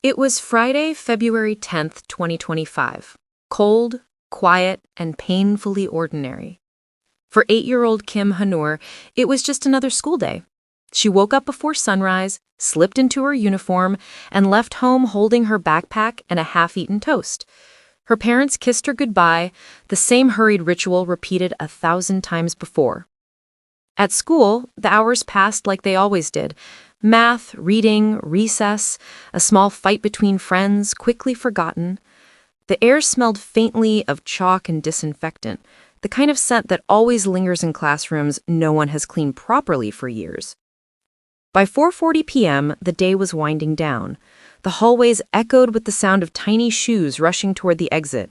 It was Friday, February 10th, 2025. Cold, quiet, and painfully ordinary. For 8-year-old Kim Ha-neul, it was just another school day. She woke up before sunrise, slipped into her uniform, and left home holding her backpack and a half-eaten toast. Her parents kissed her goodbye, the same hurried ritual repeated 1,000 times before. At school, the hours passed like they always did. Math, reading, recess, a small fight between friends, quickly forgotten. The air smelled faintly of chalk and disinfectant, the kind of scent that always lingers in classrooms no one has cleaned properly for years. By 4:40 p.m., the day was winding down. The hallways echoed with the sound of tiny shoes rushing toward the exit.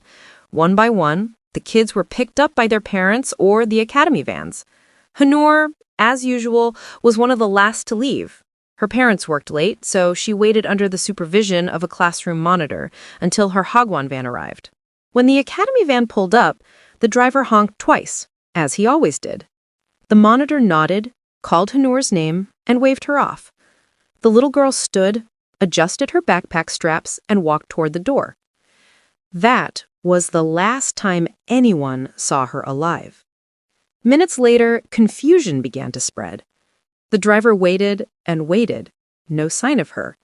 One by one, the kids were picked up by their parents or the academy vans. Ha-neul, as usual, was one of the last to leave. Her parents worked late, so she waited under the supervision of a classroom monitor until her Hagwon van arrived. When the academy van pulled up, the driver honked twice, as he always did. The monitor nodded, called Ha-neul's name, and waved her off. The little girl stood, adjusted her backpack straps, and walked toward the door. That was the last time anyone saw her alive. Minutes later, confusion began to spread. The driver waited and waited, no sign of her.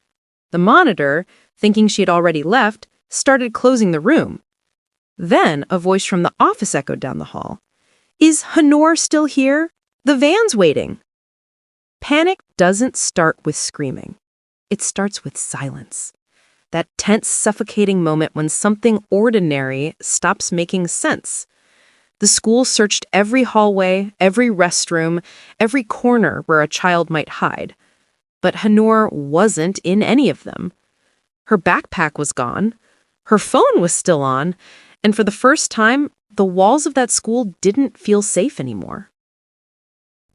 The monitor, thinking she had already left, started closing the room. Then a voice from the office echoed down the hall. "Is Ha-neul still here? The van's waiting." Panic doesn't start with screaming. It starts with silence. That tense, suffocating moment when something ordinary stops making sense. The school searched every hallway, every restroom, every corner where a child might hide. But Ha-neul wasn't in any of them. Her backpack was gone. Her phone was still on. And for the first time, the walls of that school didn't feel safe anymore.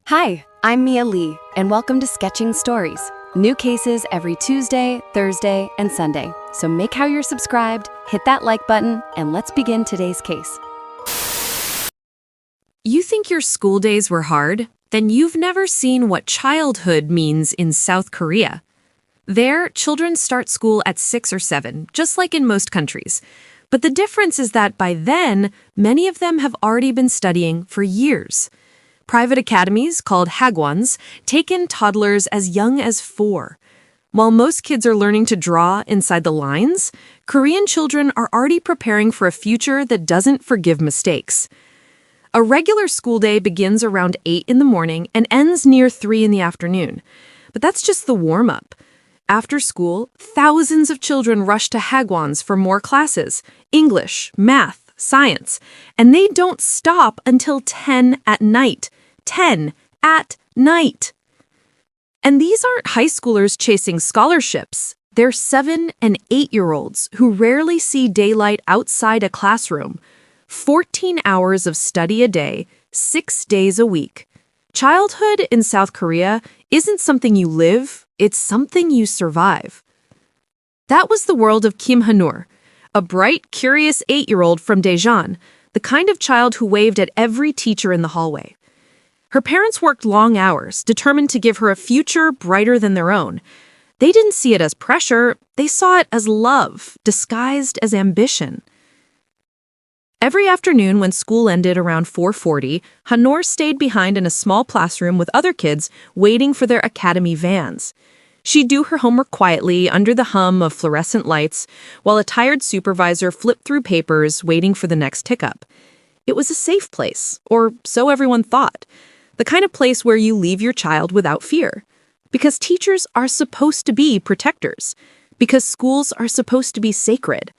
Hi, I'm Mia Lee, and welcome to Sketching Stories. New cases every Tuesday, Thursday, and Sunday. So make how you're subscribed, hit that like button, and let's begin today's case. You think your school days were hard? Then you've never seen what childhood means in South Korea. There, children start school at 6 or 7, just like in most countries. But the difference is that by then, many of them have already been studying for years. Private academies, called hagwons, take in toddlers as young as 4. While most kids are learning to draw inside the lines, Korean children are already preparing for a future that doesn't forgive mistakes. A regular school day begins around 8 in the morning and ends near 3 in the afternoon. But that's just the warm-up. After school, thousands of children rush to hagwons for more classes: English, math, science. And they don't stop until 10 at night. 10 at night. And these aren't high schoolers chasing scholarships. They're 7- and 8-year-olds who rarely see daylight outside a classroom. 14 hours of study a day, 6 days a week. Childhood in South Korea isn't something you live, it's something you survive. That was the world of Kim Ha-neul, a bright, curious 8-year-old from Daejeon, the kind of child who waved at every teacher in the hallway. Her parents worked long hours, determined to give her a future brighter than their own. They didn't see it as pressure, they saw it as love, disguised as ambition. Every afternoon when school ended around 4:40, Ha-neul stayed behind in a small classroom with other kids waiting for their academy vans. She'd do her homework quietly under the hum of fluorescent lights, while a tired supervisor flipped through papers waiting for the next tick-up. It was a safe place, or so everyone thought, the kind of place where you leave your child without fear. Because teachers are supposed to be protectors. Because schools are supposed to be sacred.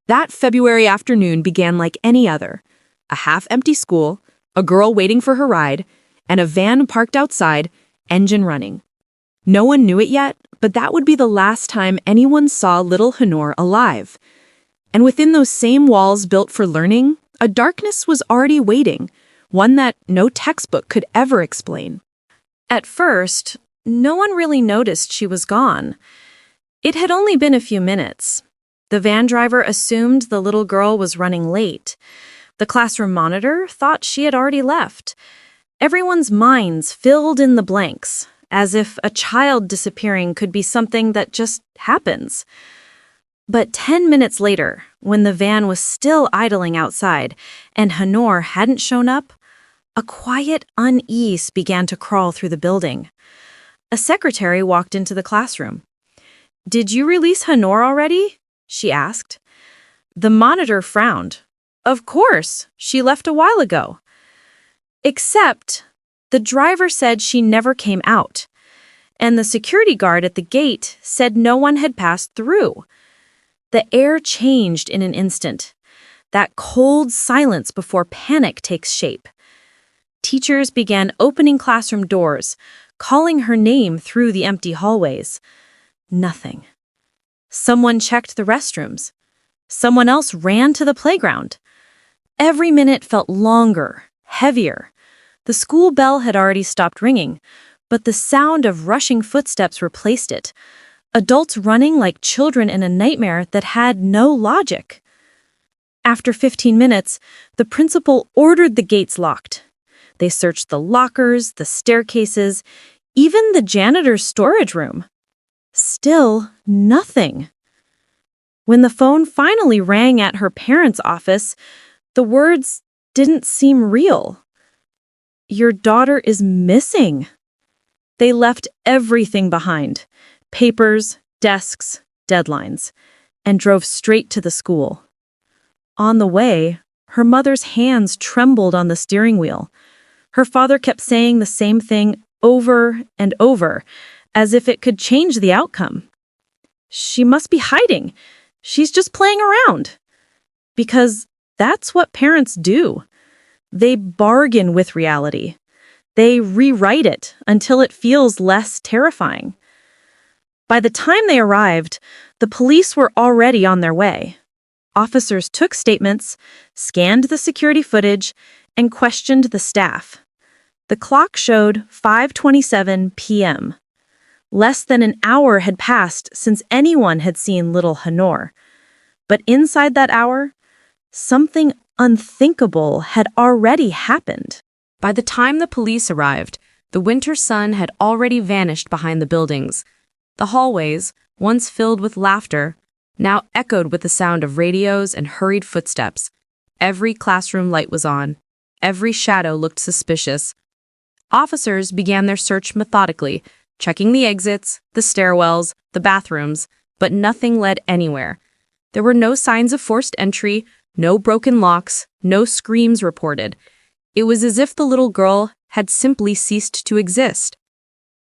That February afternoon began like any other. A half-empty school, a girl waiting for her ride, and a van parked outside, engine running. No one knew it yet, but that would be the last time anyone saw little Ha-neul alive. And within those same walls built for learning, a darkness was already waiting, one that no textbook could ever explain. At first, no one really noticed she was gone. It had only been a few minutes. The van driver assumed the little girl was running late. The classroom monitor thought she had already left. Everyone's minds filled in the blanks. as if a child disappearing could be something that just happens. But 10 minutes later, when the van was still idling outside and Ha-neul hadn't shown up, a quiet unease began to crawl through the building. A secretary walked into the classroom. "Did you release Ha-neul already?" she asked. The monitor frowned. "Of course, she left a while ago." Except the driver said she never came out, and the security guard at the gate said no one had passed through. The air changed in an instant, that cold silence before panic takes shape. Teachers began opening classroom doors, calling her name through the empty hallways. Nothing. Someone checked the restrooms. Someone else ran to the playground. Every minute felt longer, heavier. The school bell had already stopped ringing, but the sound of rushing footsteps replaced it. Adults running like children in a nightmare that had no logic. After 15 minutes, the principal ordered the gates locked. They searched the lockers, the staircases, even the janitor's storage room. Still nothing. When the phone finally rang at her parents' office, the words didn't seem real. "Your daughter is missing." They left everything behind: papers, desks, deadlines, and drove straight to the school. On the way, her mother's hands trembled on the steering wheel. Her father kept saying the same thing over and over, as if it could change the outcome. "She must be hiding. She's just playing around." Because that's what parents do. They bargain with reality. They rewrite it until it feels less terrifying. By the time they arrived, the police were already on their way. Officers took statements, scanned the security footage, and questioned the staff. The clock showed 5:27 p.m. Less than an hour had passed since anyone had seen little Ha-neul. But inside that hour, something unthinkable had already happened. By the time the police arrived, the winter sun had already vanished behind the buildings. The hallways, once filled with laughter, now echoed with the sound of radios and hurried footsteps. Every classroom light was on. Every shadow looked suspicious. Officers began their search methodically, checking the exits, the stairwells, the bathrooms, but nothing led anywhere. There were no signs of forced entry, no broken locks, no screams reported. It was as if the little girl had simply ceased to exist.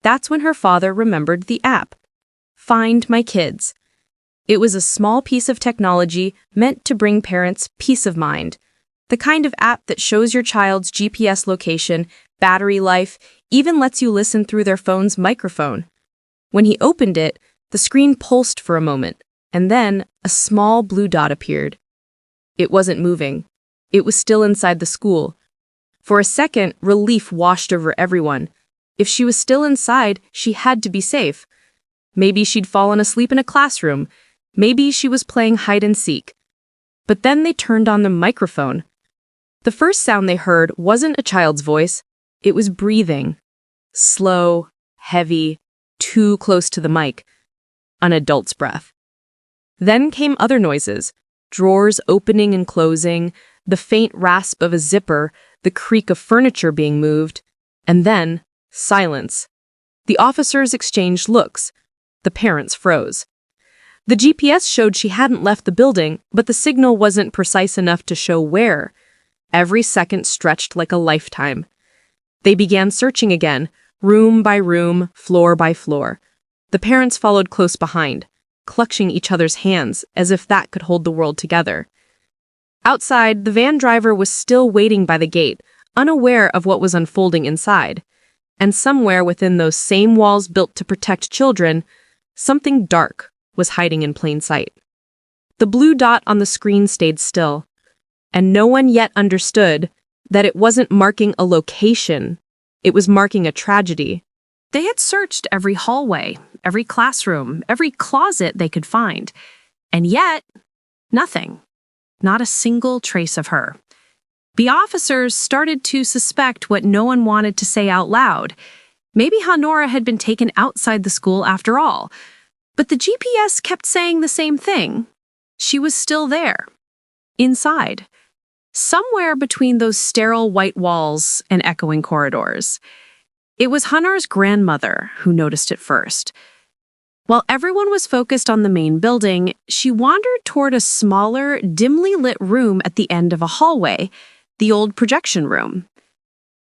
That's when her father remembered the app. Find My Kids. It was a small piece of technology meant to bring parents peace of mind. The kind of app that shows your child's GPS location, battery life, even lets you listen through their phone's microphone. When he opened it, the screen pulsed for a moment, and then a small blue dot appeared. It wasn't moving. It was still inside the school. For a second, relief washed over everyone. If she was still inside, she had to be safe. Maybe she'd fallen asleep in a classroom. Maybe she was playing hide and seek. But then they turned on the microphone. The first sound they heard wasn't a child's voice. It was breathing. Slow, heavy, too close to the mic. An adult's breath. Then came other noises. Drawers opening and closing, the faint rasp of a zipper, the creak of furniture being moved, and then silence. The officers exchanged looks. The parents froze. The GPS showed she hadn't left the building, but the signal wasn't precise enough to show where. Every second stretched like a lifetime. They began searching again, room by room, floor by floor. The parents followed close behind, clutching each other's hands as if that could hold the world together. Outside, the van driver was still waiting by the gate, unaware of what was unfolding inside. And somewhere within those same walls built to protect children, something dark was hiding in plain sight. The blue dot on the screen stayed still, and no one yet understood that it wasn't marking a location, it was marking a tragedy. They had searched every hallway, every classroom, every closet they could find, and yet, nothing. Not a single trace of her. The officers started to suspect what no one wanted to say out loud. Maybe Honora had been taken outside the school after all. But the GPS kept saying the same thing. She was still there. Inside. Somewhere between those sterile white walls and echoing corridors. It was Honor's grandmother who noticed it first. While everyone was focused on the main building, she wandered toward a smaller, dimly lit room at the end of a hallway, the old projection room.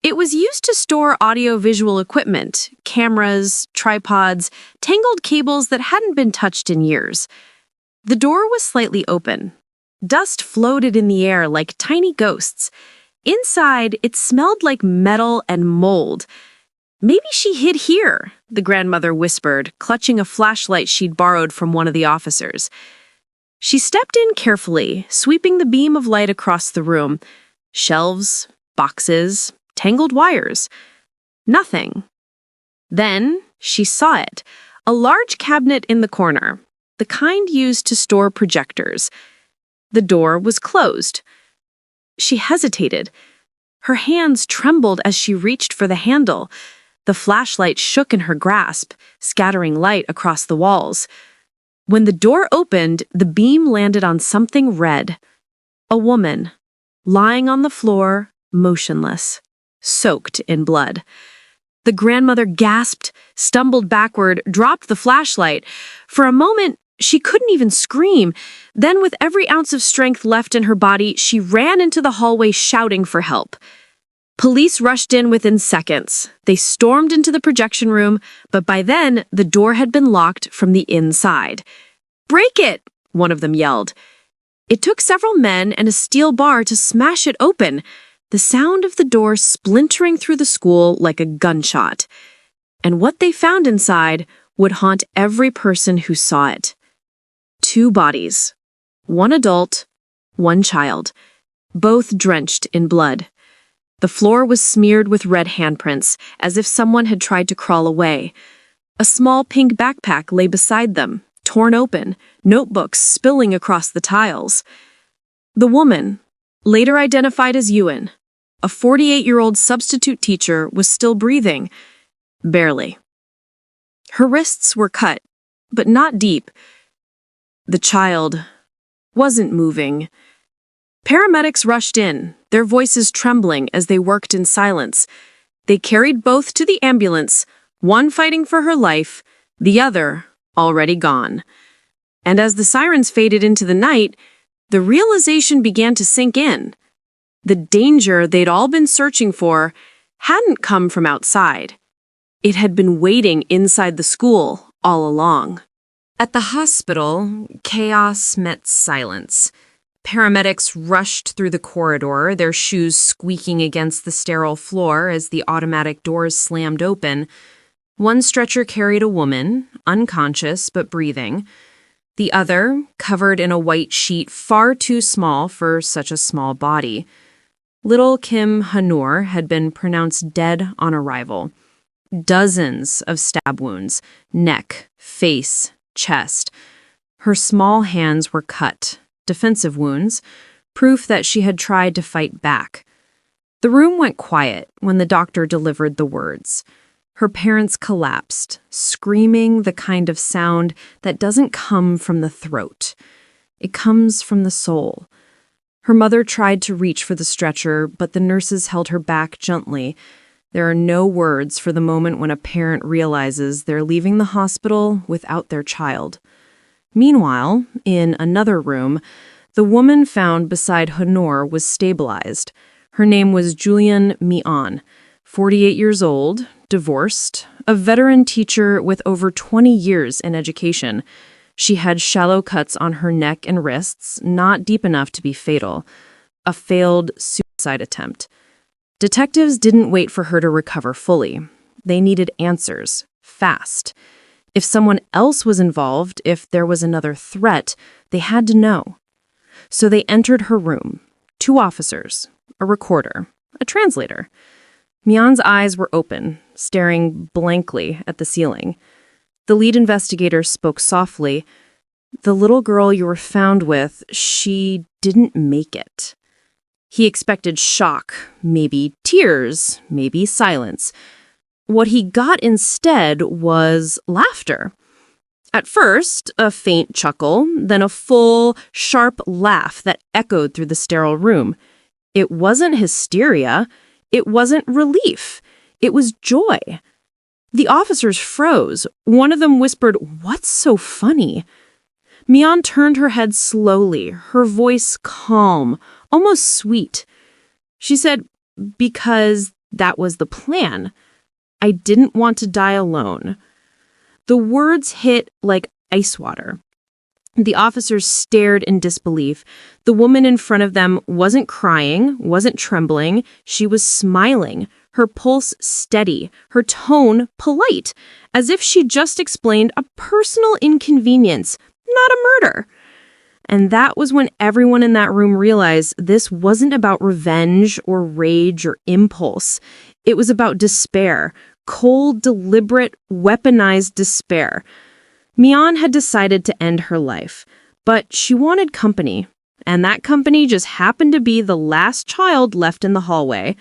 It was used to store audio-visual equipment, cameras, tripods, tangled cables that hadn't been touched in years. The door was slightly open. Dust floated in the air like tiny ghosts. Inside, it smelled like metal and mold. "Maybe she hid here," the grandmother whispered, clutching a flashlight she'd borrowed from one of the officers. She stepped in carefully, sweeping the beam of light across the room. Shelves, boxes, tangled wires. Nothing. Then she saw it, a large cabinet in the corner, the kind used to store projectors. The door was closed. She hesitated. Her hands trembled as she reached for the handle. The flashlight shook in her grasp, scattering light across the walls. When the door opened, the beam landed on something red. A woman, lying on the floor, motionless, soaked in blood. The grandmother gasped, stumbled backward, dropped the flashlight. For a moment, she couldn't even scream. Then, with every ounce of strength left in her body, she ran into the hallway shouting for help. Police rushed in within seconds. They stormed into the projection room, but by then, the door had been locked from the inside. "Break it!" one of them yelled. It took several men and a steel bar to smash it open, the sound of the door splintering through the school like a gunshot. And what they found inside would haunt every person who saw it. 2 bodies. 1 adult, 1 child, both drenched in blood. The floor was smeared with red handprints, as if someone had tried to crawl away. A small pink backpack lay beside them, torn open, notebooks spilling across the tiles. The woman, later identified as Ewan, a 48-year-old substitute teacher, was still breathing. Barely. Her wrists were cut, but not deep. The child wasn't moving. Paramedics rushed in, their voices trembling as they worked in silence. They carried both to the ambulance, one fighting for her life, the other already gone. And as the sirens faded into the night, the realization began to sink in. The danger they'd all been searching for hadn't come from outside. It had been waiting inside the school all along. At the hospital, chaos met silence. Paramedics rushed through the corridor, their shoes squeaking against the sterile floor as the automatic doors slammed open. One stretcher carried a woman, unconscious but breathing. The other, covered in a white sheet far too small for such a small body. Little Kim Ha-neul had been pronounced dead on arrival. Dozens of stab wounds, neck, face, chest. Her small hands were cut, defensive wounds, proof that she had tried to fight back. The room went quiet when the doctor delivered the words. Her parents collapsed, screaming the kind of sound that doesn't come from the throat. It comes from the soul. Her mother tried to reach for the stretcher, but the nurses held her back gently. There are no words for the moment when a parent realizes they're leaving the hospital without their child. Meanwhile, in another room, the woman found beside Ha-neul was stabilized. Her name was Julian Myeong, 48 years old, divorced, a veteran teacher with over 20 years in education. She had shallow cuts on her neck and wrists, not deep enough to be fatal. A failed suicide attempt. Detectives didn't wait for her to recover fully. They needed answers, fast. If someone else was involved, if there was another threat, they had to know. So they entered her room. 2 officers, a recorder, a translator. Myeong's eyes were open, staring blankly at the ceiling. The lead investigator spoke softly. "The little girl you were found with, she didn't make it." He expected shock, maybe tears, maybe silence. What he got instead was laughter. At first, a faint chuckle, then a full, sharp laugh that echoed through the sterile room. It wasn't hysteria. It wasn't relief. It was joy. The officers froze. One of them whispered, "What's so funny?" Myeong turned her head slowly, her voice calm, almost sweet. She said, "Because that was the plan. I didn't want to die alone." The words hit like ice water. The officers stared in disbelief. The woman in front of them wasn't crying, wasn't trembling. She was smiling, her pulse steady, her tone polite, as if she just explained a personal inconvenience, not a murder. And that was when everyone in that room realized this wasn't about revenge or rage or impulse. It was about despair, cold, deliberate, weaponized despair. Myeong had decided to end her life, but she wanted company, and that company just happened to be the last child left in the hallway.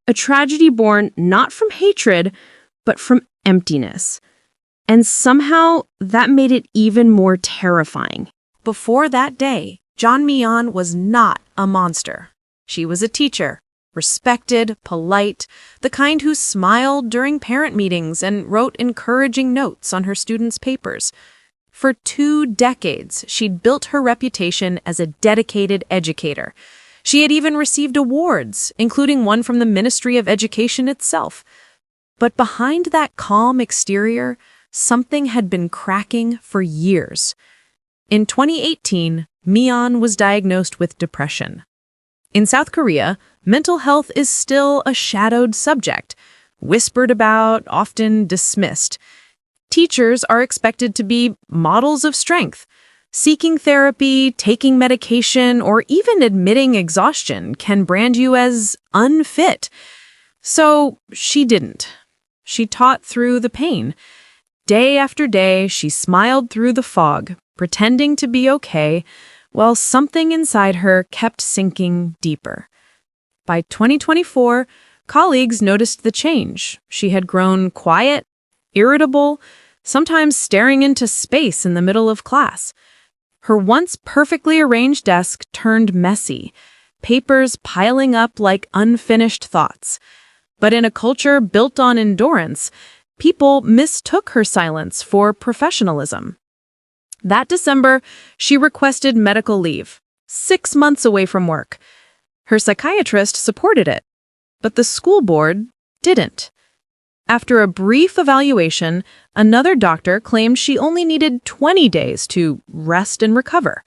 A tragedy born not from hatred, but from emptiness. And somehow that made it even more terrifying. Before that day, John Myeong was not a monster. She was a teacher, respected, polite, the kind who smiled during parent meetings and wrote encouraging notes on her students' papers. For 2 decades, she'd built her reputation as a dedicated educator. She had even received awards, including one from the Ministry of Education itself. But behind that calm exterior, something had been cracking for years. In 2018, Myeong was diagnosed with depression. In South Korea, mental health is still a shadowed subject, whispered about, often dismissed. Teachers are expected to be models of strength. Seeking therapy, taking medication, or even admitting exhaustion can brand you as unfit. So she didn't. She taught through the pain. Day after day, she smiled through the fog, pretending to be okay, while something inside her kept sinking deeper. By 2024, colleagues noticed the change. She had grown quiet, irritable, sometimes staring into space in the middle of class. Her once perfectly arranged desk turned messy, papers piling up like unfinished thoughts. But in a culture built on endurance, people mistook her silence for professionalism. That December, she requested medical leave, 6 months away from work. Her psychiatrist supported it, but the school board didn't. After a brief evaluation, another doctor claimed she only needed 20 days to rest and recover.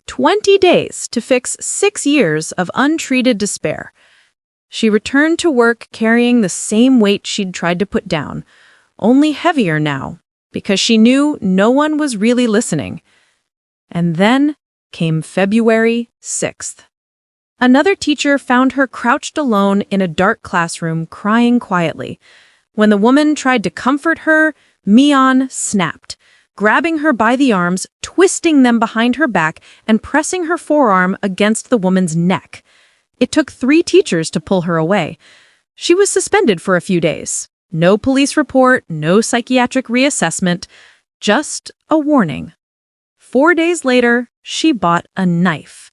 20 days to fix 6 years of untreated despair. She returned to work carrying the same weight she'd tried to put down, only heavier now, because she knew no one was really listening. And then came February 6th. Another teacher found her crouched alone in a dark classroom, crying quietly. When the woman tried to comfort her, Myeong snapped, grabbing her by the arms, twisting them behind her back, and pressing her forearm against the woman's neck. It took 3 teachers to pull her away. She was suspended for a few days. No police report, no psychiatric reassessment, just a warning. 4 days later, she bought a knife.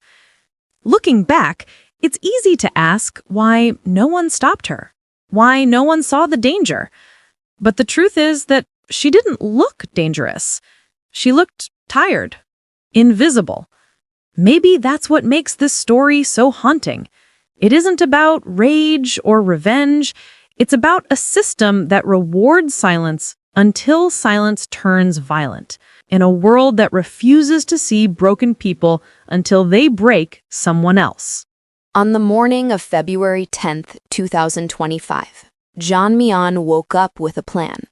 Looking back, it's easy to ask why no one stopped her, why no one saw the danger. But the truth is that she didn't look dangerous. She looked tired, invisible. Maybe that's what makes this story so haunting. It isn't about rage or revenge. It's about a system that rewards silence until silence turns violent, in a world that refuses to see broken people until they break someone else. On the morning of February 10th, 2025, John Myeong woke up with a plan.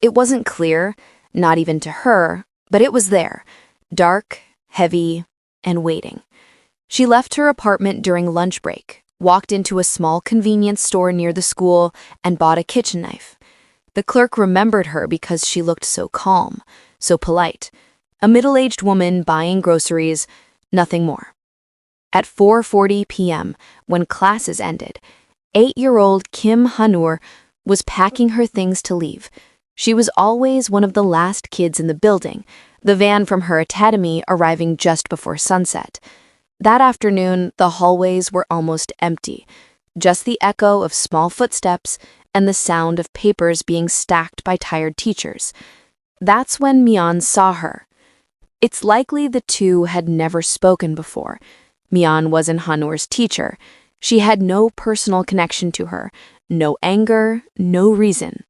It wasn't clear, not even to her, but it was there, dark, heavy, and waiting. She left her apartment during lunch break, walked into a small convenience store near the school, and bought a kitchen knife. The clerk remembered her because she looked so calm, so polite. A middle-aged woman buying groceries, nothing more. At 4:40 p.m., when classes ended, 8-year-old Kim Ha-neul was packing her things to leave. She was always one of the last kids in the building, the van from her academy arriving just before sunset. That afternoon, the hallways were almost empty, just the echo of small footsteps and the sound of papers being stacked by tired teachers. That's when Myeong saw her. It's likely the two had never spoken before. Myeong wasn't Ha-neul's teacher. She had no personal connection to her, no anger, no reason.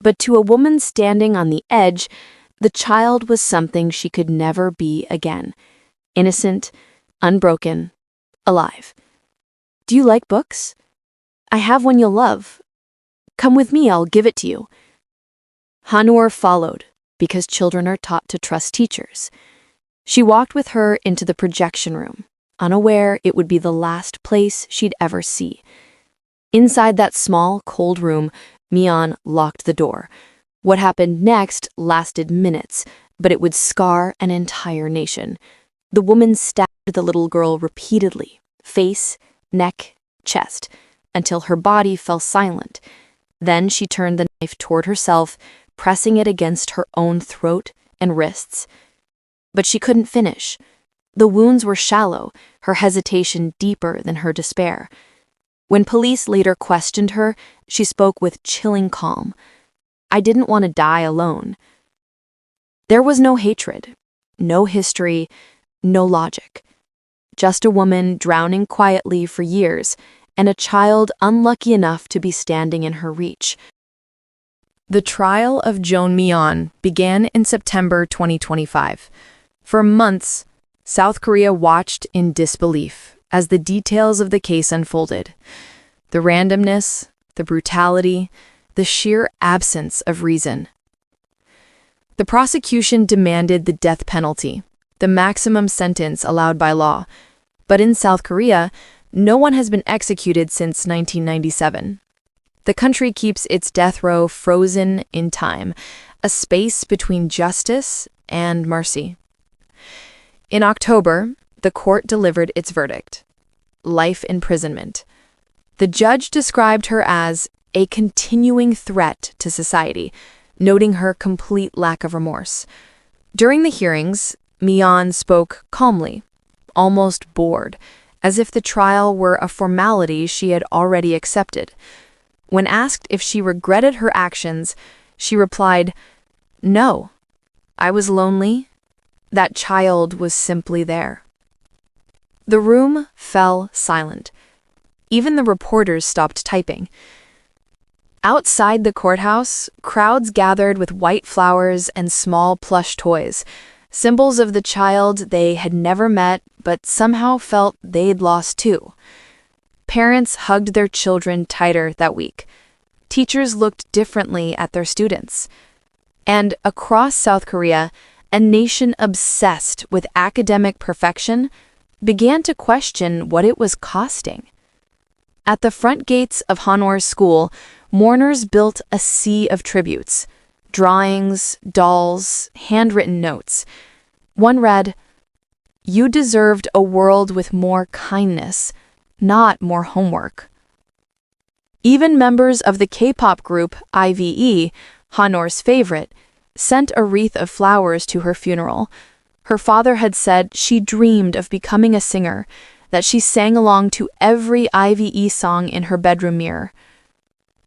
But to a woman standing on the edge, the child was something she could never be again. Innocent, unbroken, alive. "Do you like books? I have one you'll love. Come with me, I'll give it to you." Ha-neul followed, because children are taught to trust teachers. She walked with her into the projection room, unaware it would be the last place she'd ever see. Inside that small, cold room, Myeong locked the door. What happened next lasted minutes, but it would scar an entire nation. The woman stabbed the little girl repeatedly, face, neck, chest, until her body fell silent. Then she turned the knife toward herself, pressing it against her own throat and wrists. But she couldn't finish. The wounds were shallow, her hesitation deeper than her despair. When police later questioned her, she spoke with chilling calm. "I didn't want to die alone." There was no hatred, no history, no logic. Just a woman drowning quietly for years, and a child unlucky enough to be standing in her reach. The trial of Jeon Myeong began in September 2025. For months, South Korea watched in disbelief as the details of the case unfolded. The randomness, the brutality, the sheer absence of reason. The prosecution demanded the death penalty, the maximum sentence allowed by law. But in South Korea, no one has been executed since 1997. The country keeps its death row frozen in time, a space between justice and mercy. In October, the court delivered its verdict: life imprisonment. The judge described her as a continuing threat to society, noting her complete lack of remorse. During the hearings, Myeong spoke calmly, almost bored, as if the trial were a formality she had already accepted. When asked if she regretted her actions, she replied, "No, I was lonely. That child was simply there." The room fell silent. Even the reporters stopped typing. Outside the courthouse, crowds gathered with white flowers and small plush toys, symbols of the child they had never met but somehow felt they'd lost too. Parents hugged their children tighter that week. Teachers looked differently at their students. And across South Korea, a nation obsessed with academic perfection began to question what it was costing. At the front gates of Ha-neul's school, mourners built a sea of tributes: drawings, dolls, handwritten notes. One read, "You deserved a world with more kindness, not more homework." Even members of the K-pop group IVE, Ha-neul's favorite, sent a wreath of flowers to her funeral. Her father had said she dreamed of becoming a singer, that she sang along to every IVE song in her bedroom mirror.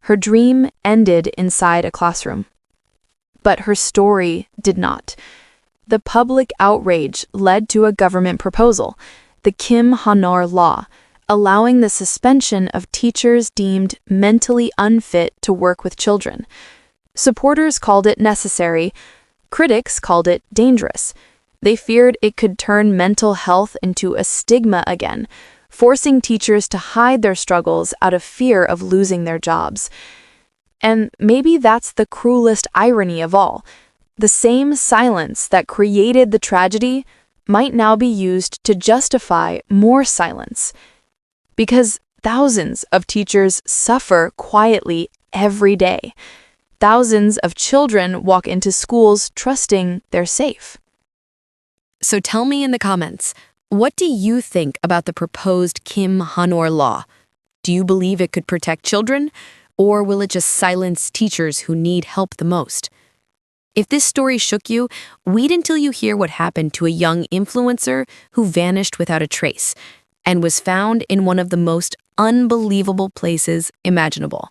Her dream ended inside a classroom. But her story did not. The public outrage led to a government proposal, the Kim Ha-neul Law, allowing the suspension of teachers deemed mentally unfit to work with children. Supporters called it necessary. Critics called it dangerous. They feared it could turn mental health into a stigma again, forcing teachers to hide their struggles out of fear of losing their jobs. And maybe that's the cruelest irony of all. The same silence that created the tragedy might now be used to justify more silence. Because thousands of teachers suffer quietly every day. Thousands of children walk into schools trusting they're safe. So tell me in the comments, what do you think about the proposed Kim Ha-neul Law? Do you believe it could protect children? Or will it just silence teachers who need help the most? If this story shook you, wait until you hear what happened to a young influencer who vanished without a trace and was found in one of the most unbelievable places imaginable.